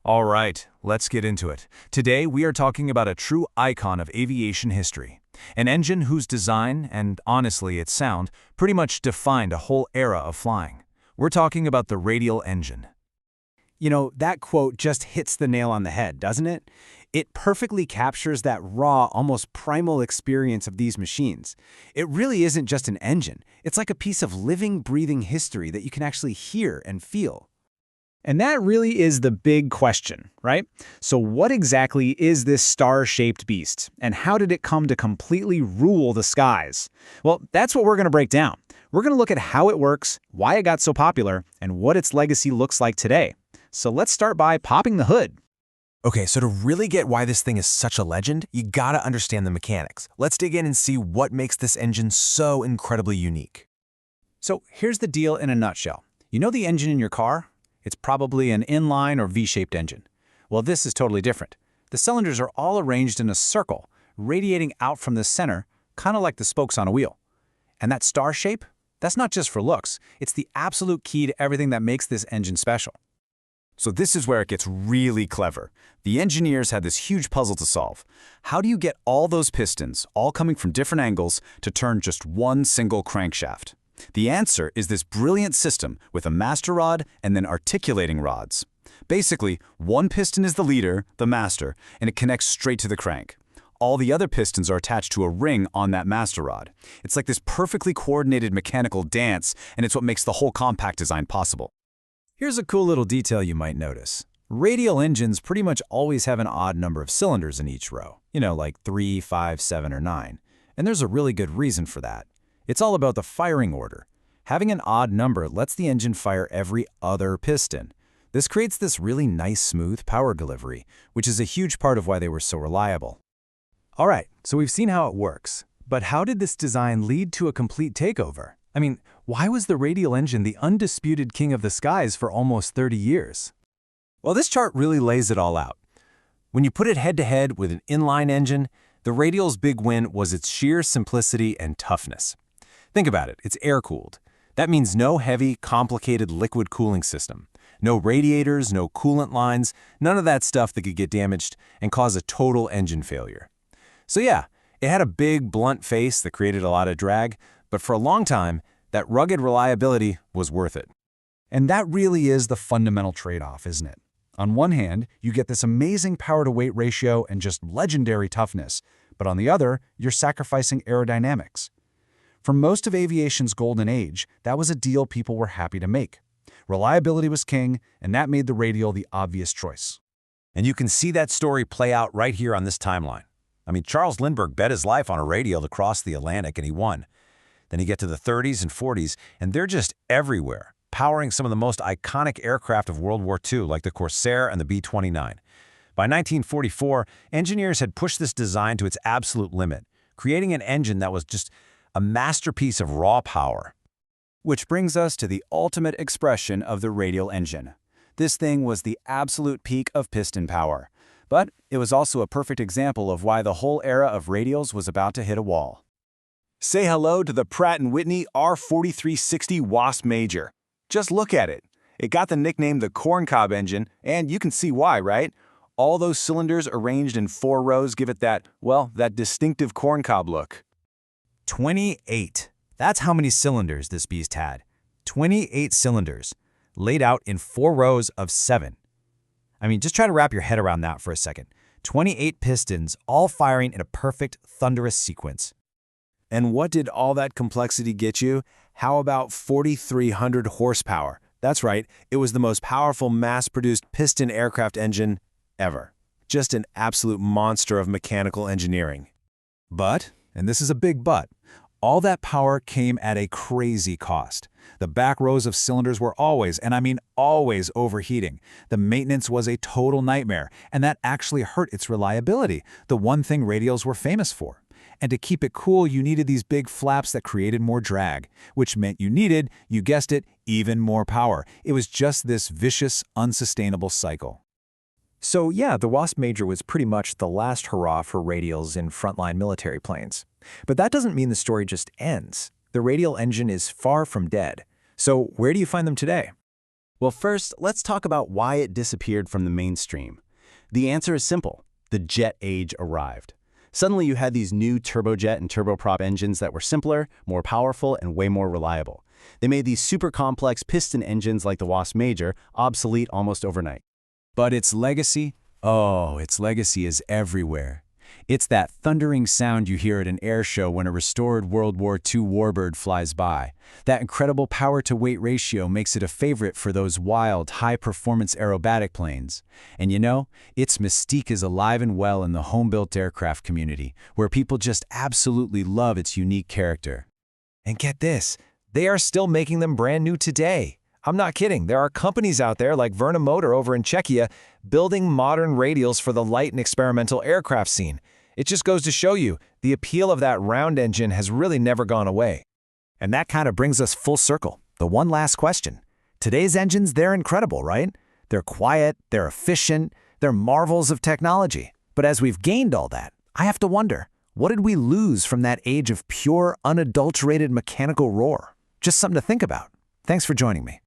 All right, let's get into it. Today, we are talking about a true icon of aviation history. An engine whose design, and honestly its sound, pretty much defined a whole era of flying. We're talking about the Radial engine. You know, that quote just hits the nail on the head, doesn't it? It perfectly captures that raw, almost primal experience of these machines. It really isn't just an engine. It's like a piece of living, breathing history that you can actually hear and feel. And that really is the big question, right? So what exactly is this star-shaped beast, and how did it come to completely rule the skies? Well, that's what we're going to break down. We're going to look at how it works, why it got so popular, and what its legacy looks like today. So let's start by popping the hood. Okay, so to really get why this thing is such a legend, you gotta understand the mechanics. Let's dig in and see what makes this engine so incredibly unique. So here's the deal in a nutshell. You know the engine in your car? It's probably an inline or V-shaped engine. Well, this is totally different. The cylinders are all arranged in a circle, radiating out from the center, kind of like the spokes on a wheel. And that star shape? That's not just for looks. It's the absolute key to everything that makes this engine special. So this is where it gets really clever. The engineers had this huge puzzle to solve. How do you get all those pistons, all coming from different angles, to turn just one single crankshaft? The answer is this brilliant system with a master rod and then articulating rods. Basically, one piston is the leader, the master, and it connects straight to the crank. All the other pistons are attached to a ring on that master rod. It's like this perfectly coordinated mechanical dance, and it's what makes the whole compact design possible. Here's a cool little detail you might notice. Radial engines pretty much always have an odd number of cylinders in each row. You know, like 3, 5, 7, or 9. And there's a really good reason for that. It's all about the firing order. Having an odd number lets the engine fire every other piston. This creates this really nice, smooth power delivery, which is a huge part of why they were so reliable. All right, so we've seen how it works. But how did this design lead to a complete takeover? I mean, why was the Radial engine the undisputed king of the skies for almost 30 years? Well, this chart really lays it all out. When you put it head-to-head with an inline engine, the Radial's big win was its sheer simplicity and toughness. Think about it, it's air-cooled. That means no heavy, complicated liquid cooling system. No radiators, no coolant lines, none of that stuff that could get damaged and cause a total engine failure. So yeah, it had a big, blunt face that created a lot of drag, but for a long time, that rugged reliability was worth it. And that really is the fundamental trade-off, isn't it? On one hand, you get this amazing power-to-weight ratio and just legendary toughness, but on the other, you're sacrificing aerodynamics. For most of aviation's golden age, that was a deal people were happy to make. Reliability was king, and that made the Radial the obvious choice. And you can see that story play out right here on this timeline. I mean, Charles Lindbergh bet his life on a Radial to cross the Atlantic, and he won. Then you get to the 30s and 40s, and they're just everywhere, powering some of the most iconic aircraft of World War II, like the Corsair and the B-29. By 1944, engineers had pushed this design to its absolute limit, creating an engine that was just a masterpiece of raw power. Which brings us to the ultimate expression of the Radial engine. This thing was the absolute peak of piston power. But it was also a perfect example of why the whole era of Radials was about to hit a wall. Say hello to the Pratt & Whitney R4360 Wasp Major. Just look at it. It got the nickname the corncob engine, and you can see why, right? All those cylinders arranged in 4 rows give it that, well, that distinctive corncob look. 28. That's how many cylinders this beast had. 28 cylinders, laid out in 4 rows of 7. I mean, just try to wrap your head around that for a second. 28 pistons, all firing in a perfect, thunderous sequence. And what did all that complexity get you? How about 4,300 horsepower? That's right, it was the most powerful mass-produced piston aircraft engine ever. Just an absolute monster of mechanical engineering. But, and this is a big but, all that power came at a crazy cost. The back rows of cylinders were always, and I mean always, overheating. The maintenance was a total nightmare, and that actually hurt its reliability, the one thing Radials were famous for. And to keep it cool, you needed these big flaps that created more drag, which meant you needed, you guessed it, even more power. It was just this vicious, unsustainable cycle. So yeah, the Wasp Major was pretty much the last hurrah for Radials in frontline military planes. But that doesn't mean the story just ends. The Radial engine is far from dead. So where do you find them today? Well, first, let's talk about why it disappeared from the mainstream. The answer is simple. The jet age arrived. Suddenly you had these new turbojet and turboprop engines that were simpler, more powerful, and way more reliable. They made these super complex piston engines like the Wasp Major obsolete almost overnight. But its legacy? Oh, its legacy is everywhere. It's that thundering sound you hear at an air show when a restored World War II warbird flies by. That incredible power-to-weight ratio makes it a favorite for those wild, high-performance aerobatic planes. And you know, its mystique is alive and well in the home-built aircraft community, where people just absolutely love its unique character. And get this, they are still making them brand new today. I'm not kidding. There are companies out there like Verna Motor over in Czechia building modern radials for the light and experimental aircraft scene. It just goes to show you, the appeal of that round engine has really never gone away. And that kind of brings us full circle. The one last question. Today's engines, they're incredible, right? They're quiet, they're efficient, they're marvels of technology. But as we've gained all that, I have to wonder, what did we lose from that age of pure, unadulterated mechanical roar? Just something to think about. Thanks for joining me.